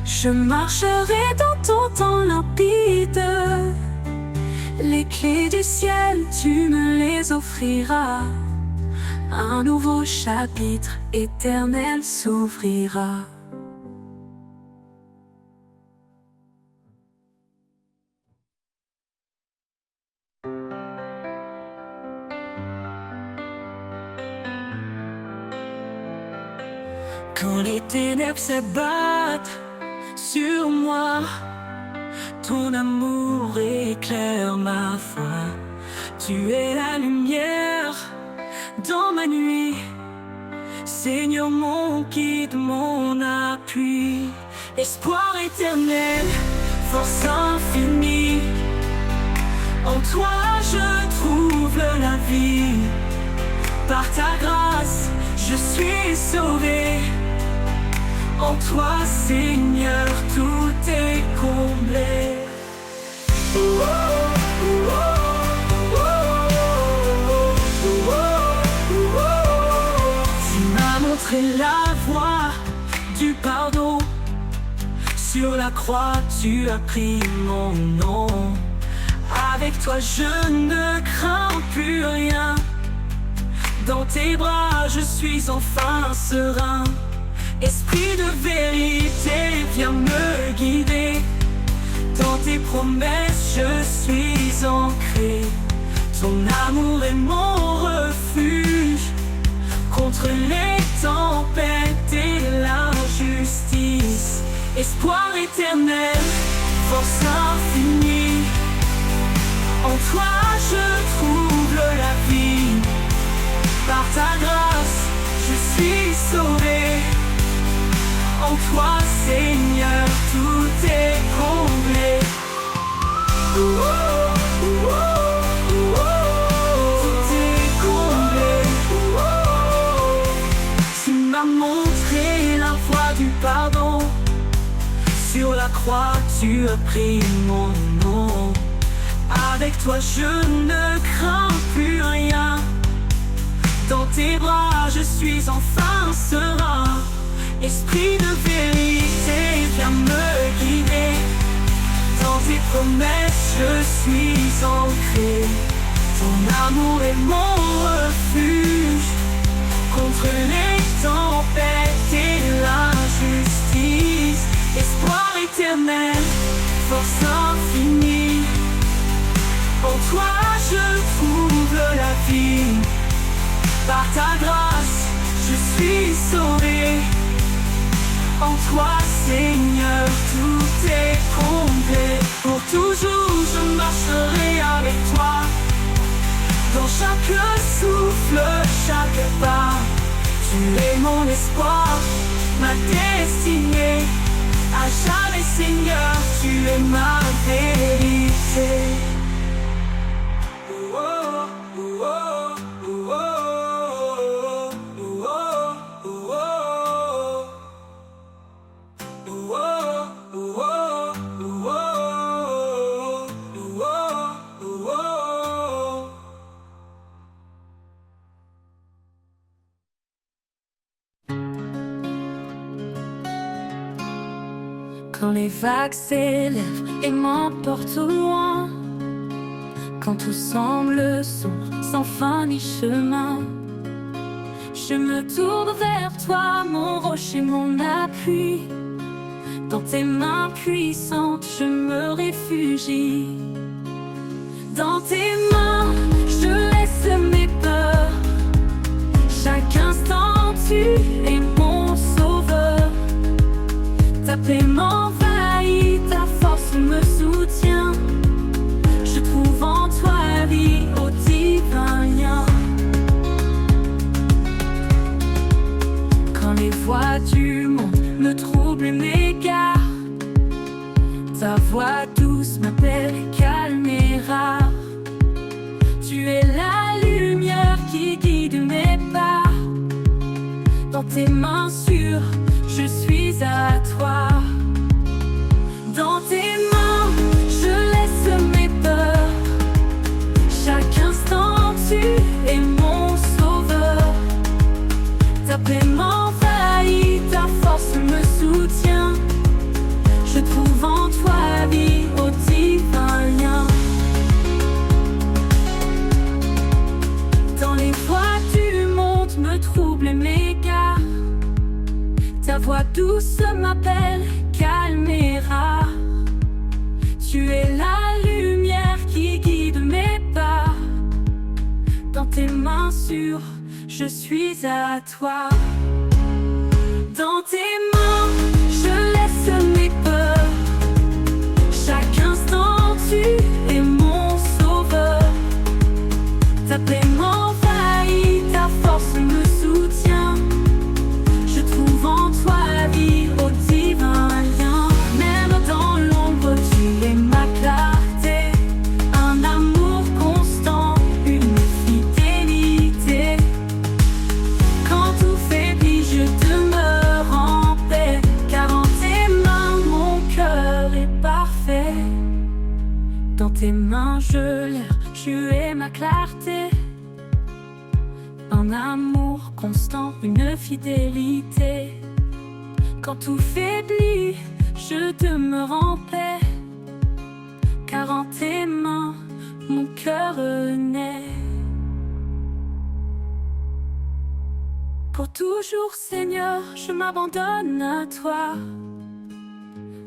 je marcherai dans ton temps limpide. Les clés du ciel, tu me les offriras. Un nouveau chapitre éternel s'ouvrira. Quand les ténèbres s'abattent sur moi, ton amour éclaire ma foi. Tu es la lumière dans ma nuit, Seigneur mon guide, mon appui. Espoir éternel, force infinie, en toi je trouve la vie. Par ta grâce, je suis sauvé. En toi, Seigneur, tout est comblé. Tu m'as montré la voie du pardon. Sur la croix, tu as pris mon nom. Avec toi, je ne crains plus rien. Dans tes bras, je suis enfin serein. Esprit de vérité, viens me guider. Dans tes promesses, je suis ancré. Ton amour est mon refuge contre les tempêtes et l'injustice. espoir éternel, force infinie. En toi je trouve la vie, par ta grâce je suis sauvé. En toi Seigneur tout est comblé. Oh, oh, oh, oh, oh, tout est comblé. Oh, oh. Tu m'as montré la voie du pardon. Sur la croix tu as pris mon nom. Avec toi je ne crains plus rien. Dans tes bras je suis enfin serein. Esprit de vérité, viens me guider. Dans tes promesses je suis ancré. Ton amour est mon refuge contre les tempêtes et l'injustice. Espoir éternel, force infinie. En toi je trouve la vie. Par ta grâce je suis sauvé. En toi Seigneur tout est comblé. Pour toujours je marcherai avec toi. Dans chaque souffle, chaque pas. Tu es mon espoir, ma destinée. À jamais Seigneur tu es ma vérité. Quand les vagues s'élèvent et m'emportent au loin, quand tout semble sombre, sans fin ni chemin, je me tourne vers toi, mon rocher, mon appui. Dans tes mains puissantes, je me réfugie. Dans tes mains, je laisse mes peurs. Chaque instant, tu es mon sauveur. Ta paix m'envahit, ta force me soutient. Je trouve en toi vie au divin lien. Quand les voix du monde me troublent et m'égarent, ta voix douce m'appelle, calme et rare. Tu es la lumière qui guide mes pas. Dans tes mains sûres, je suis à toi. Dans tes mains, je laisse mes peurs. Chaque instant, tu es mon sauveur. Ta paix m'envahit, ta force me soutient. Je trouve en toi vie au divin lien. Dans les voies du monde me troublent et m'égarent, ta voix douce m'appelle, calme et rare. Tu es la lumière qui guide mes pas. Dans tes mains sûres, je suis à toi. Dans tes mains, je laisse mes peurs. Chaque instant, tu es mon sauveur. Ta paix m'envahit, ta force me soutient. Je trouve en toi vie au divin lien. Même dans l'ombre, tu es ma clarté. Un amour constant, une fidélité. Quand tout faiblit, je demeure en paix. Car en tes mains, mon cœur est parfait. Dans tes mains, je l'erre, tu es ma clarté. Un amour constant, une fidélité. Quand tout faiblit, je demeure en paix. Car en tes mains, mon cœur naît. Pour toujours, Seigneur, je m'abandonne à toi.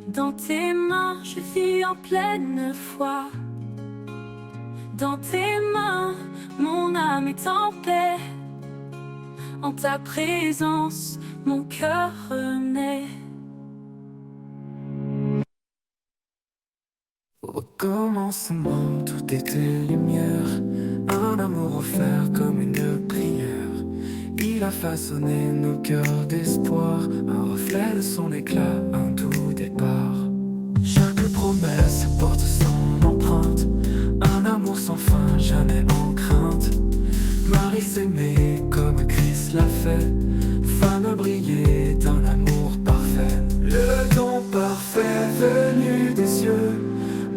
Dans tes mains, je vis en pleine foi. Dans tes mains, mon âme est en paix. En ta présence, mon cœur naît. commencement, tout était lumière, un amour offert comme une prière. Il a façonné nos cœurs d'espoir, un reflet de son éclat, un doux départ. Chaque promesse porte son empreinte, un amour sans fin, jamais en crainte. Marie s'aimait comme Christ l'a fait, femme brillait d'un amour parfait. Le don parfait venu des cieux,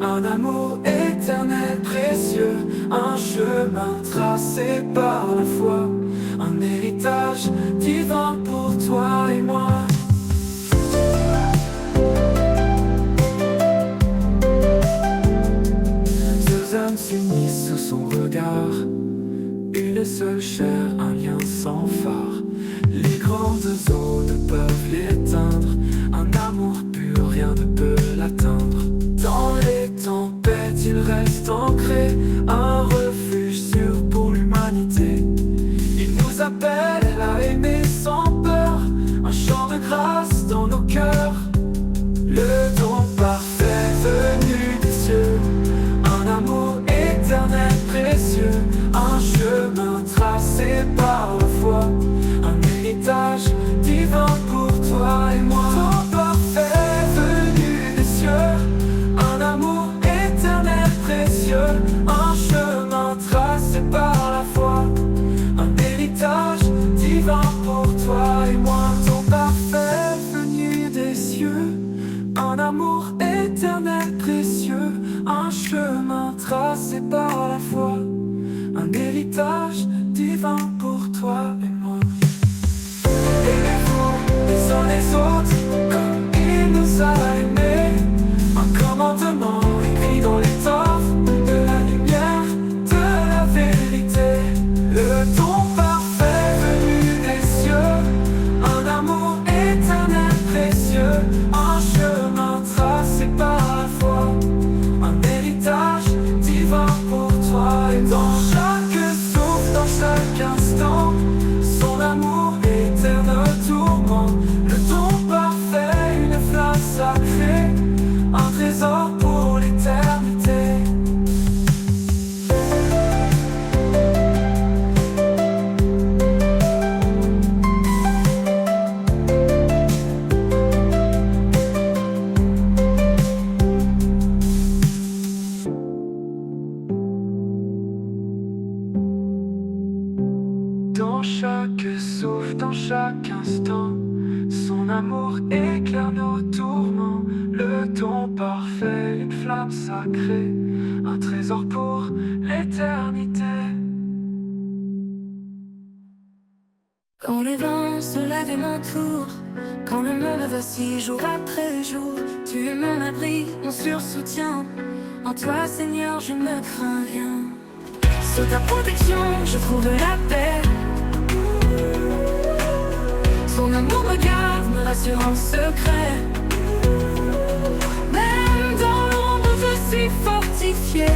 un amour éternel précieux, un chemin tracé par la foi, un héritage divin pour toi et moi. Deux âmes s'unissent sous son regard, une seule chair, un lien sans phare. Les grandes eaux ne peuvent l'éteindre, un amour pur, rien ne peut l'atteindre. Dans les tempêtes, il reste ancré, un refuge sûr pour l'humanité. Il nous appelle à aimer sans peur, un chant de grâce dans nos cœurs. Le don parfait venu des cieux, un amour éternel précieux, un chemin tracé par la foi, un héritage divin pour toi et moi. Don parfait venu des cieux, un amour éternel précieux, un chemin tracé par la foi, un héritage divin pour toi et moi. Don parfait venu des cieux, un amour éternel précieux, un chemin tracé par la foi, un héritage divin pour toi et moi. Aimez-vous les uns les autres comme il nous a aimés, un commandement écrit dans l'étoffe de la lumière, de la vérité. Le don parfait venu des cieux, un amour éternel précieux, un chemin tracé par la foi, un héritage divin pour toi et dans chaque souffle, dans chaque instant, son amour éternel tourment. Le don parfait, une flamme sacrée, un trésor pour l'éternité. Dans chaque souffle, dans chaque instant, son amour éclaire nos tourments. Le don parfait, une flamme sacrée, un trésor pour l'éternité. Quand les vents se lèvent et m'entourent, quand le monde vacille jour après jour, tu es mon abri, mon sûr soutien. En toi, Seigneur, je ne crains rien. Sous ta protection, je trouve la paix. Son amour me garde, me rassure en secret. Même dans l'ombre, je suis fortifié,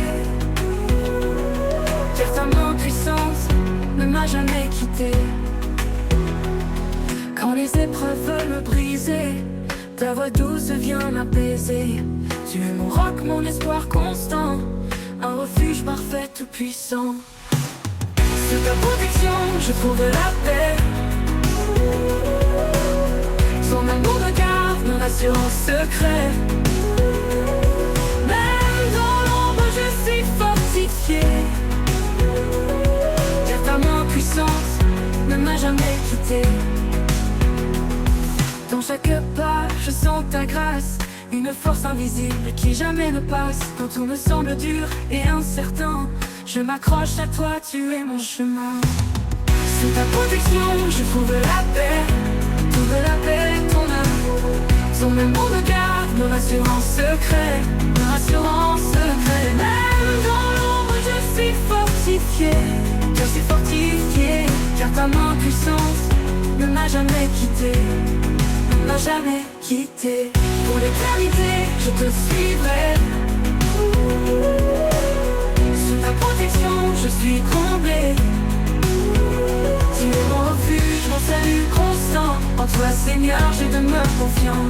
car ta main puissante ne m'a jamais quitté. Quand les épreuves veulent me briser, ta voix douce vient m'apaiser. Tu es mon roc, mon espoir constant, un refuge parfait tout puissant. Sous ta protection, je trouve la paix. Son amour me garde, me rassure en secret. Même dans l'ombre, je suis fortifié, car ta main puissante ne m'a jamais quitté. Dans chaque pas, je sens ta grâce, une force invisible qui jamais ne passe. Quand tout me semble dur et incertain, je m'accroche à toi, tu es mon chemin. Sous ta protection, je trouve la paix, ton amour. Son amour me garde, me rassure en secret, me rassure en secret. Même dans l'ombre, je suis fortifié, car ta main puissante ne m'a jamais quitté, ne m'a jamais quitté. Pour l'éternité, je te suivrai. Sous ta protection, je suis comblé. Tu es mon refuge, mon salut constant. En toi, Seigneur, j'ai demeure confiant.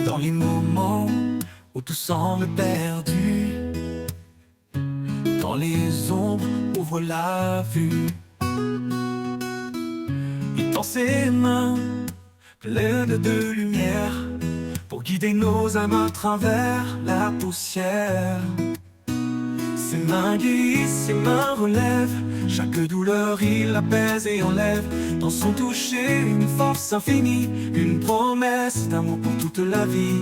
Dans les moments où tout semble perdu, dans les ombres ouvre la vue. Il tend ses mains pleines de lumière pour guider nos âmes à travers la poussière. Ses mains guérissent, ses mains relèvent chaque douleur, il apaise et enlève. Dans son toucher, une force infinie, une promesse d'amour pour toute la vie.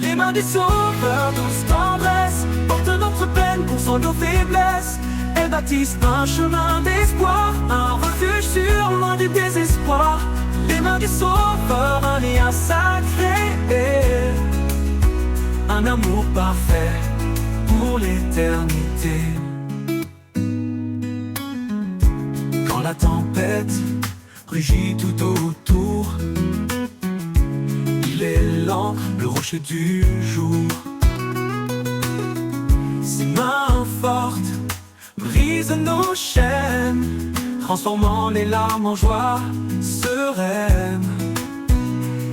Les mains du Sauveur, douce tendresse, portent notre peine, console nos faiblesses. Elles bâtissent un chemin d'espoir, un refuge sûr, loin du désespoir. Les mains du Sauveur, un lien sacré, un amour parfait pour l'éternité. Quand la tempête rugit tout autour, il est l'encre, le rocher du jour. Ses mains fortes brisent nos chaînes, transformant les larmes en joie sereine.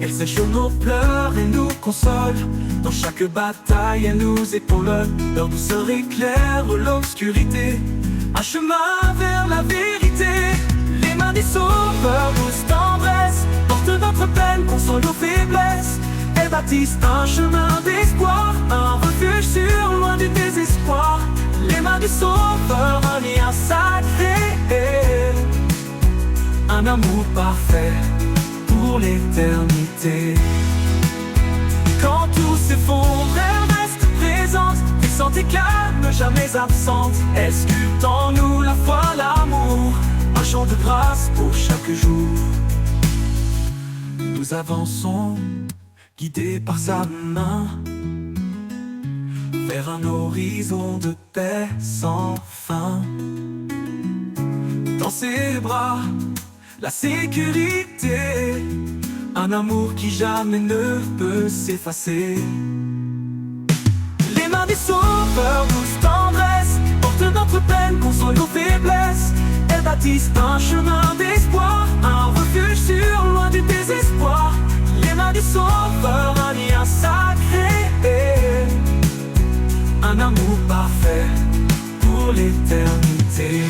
Elle sèche nos pleurs et nous console. Dans chaque bataille, elle nous épaule. Leur douceur éclaire l'obscurité, un chemin vers la vérité. Les mains des sauveurs, douce tendresse, portent notre peine, console nos faiblesses. Elles bâtissent un chemin d'espoir, un refuge sûr, loin du désespoir. Les mains du sauveur, un lien sacré, un amour parfait pour l'éternité. Quand tout s'effondre, elle reste présente, puissante et calme, jamais absente. Elle sculpte en nous la foi, l'amour, un chant de grâce pour chaque jour. Nous avançons, guidés par sa main, vers un horizon de paix sans fin. Dans ses bras, la sécurité, un amour qui jamais ne peut s'effacer. Les mains des sauveurs, douce tendresse, portent notre peine, console nos faiblesses. Elles bâtissent un chemin d'espoir, un refuge sûr, loin du désespoir. Les mains du sauveur, un lien sacré, un amour parfait pour l'éternité.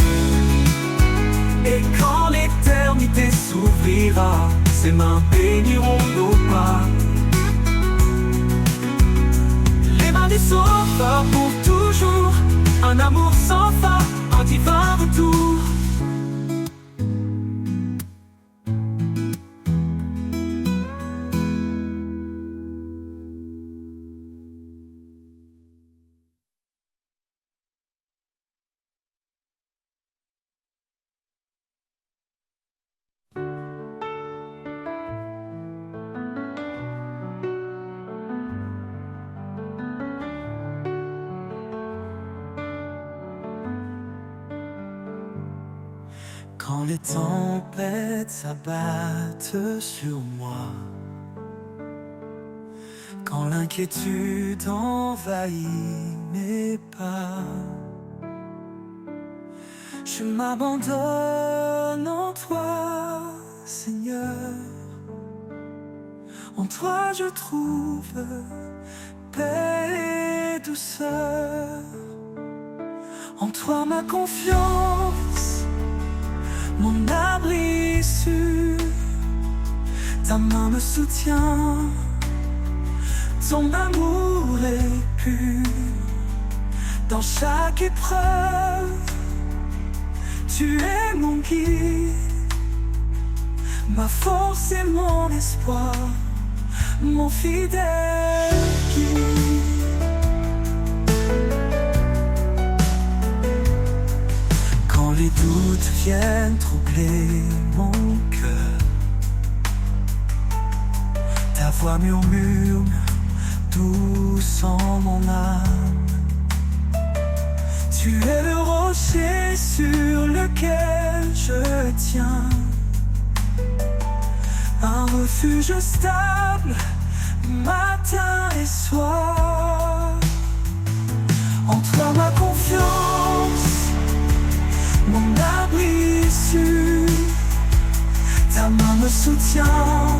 Et quand l'éternité s'ouvrira, ses mains béniront nos pas. Les mains du sauveur pour toujours, un amour sans fin, un divin retour. Quand les tempêtes s'abattent sur moi, quand l'inquiétude envahit mes pas, je m'abandonne en toi, Seigneur. En toi je trouve paix et douceur. En toi ma confiance, mon abri sûr. Ta main me soutient, ton amour est pur. Dans chaque épreuve, tu es mon guide. ma force et mon espoir, mon fidèle guide. Quand les doutes viennent troubler mon cœur, ta voix murmure douce en mon âme. Tu es le rocher sur lequel je tiens, un refuge stable, matin et soir. En toi ma confiance, mon abri sûr, ta main me soutient,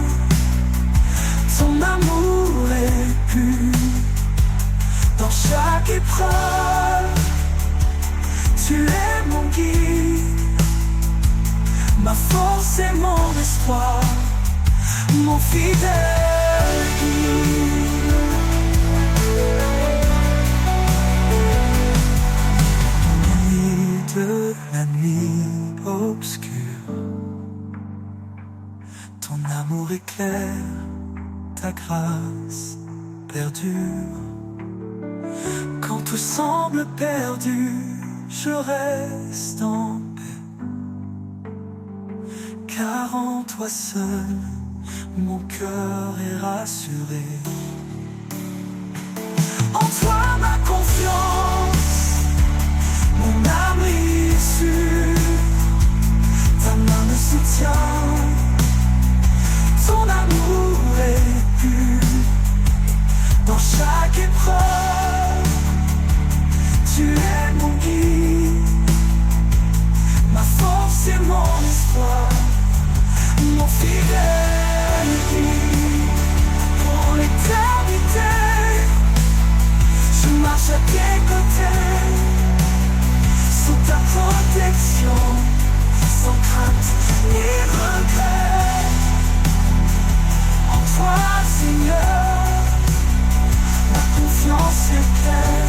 ton amour est pur. Dans chaque épreuve, tu es mon guide, ma force et mon espoir, mon fidèle guide. Au milieu de la nuit obscure, ton amour éclaire, ta grâce perdure. Quand tout semble perdu, je reste en paix, car en toi seul, mon cœur est rassuré. En toi ma confiance, mon abri sûr, ta main me soutient, ton amour est pur. Dans chaque épreuve, tu es mon guide, ma force et mon espoir, mon fidèle guide. Pour l'éternité, je marche à tes côtés, sous ta protection, sans crainte ni regret. En toi, Seigneur, ma confiance est pleine.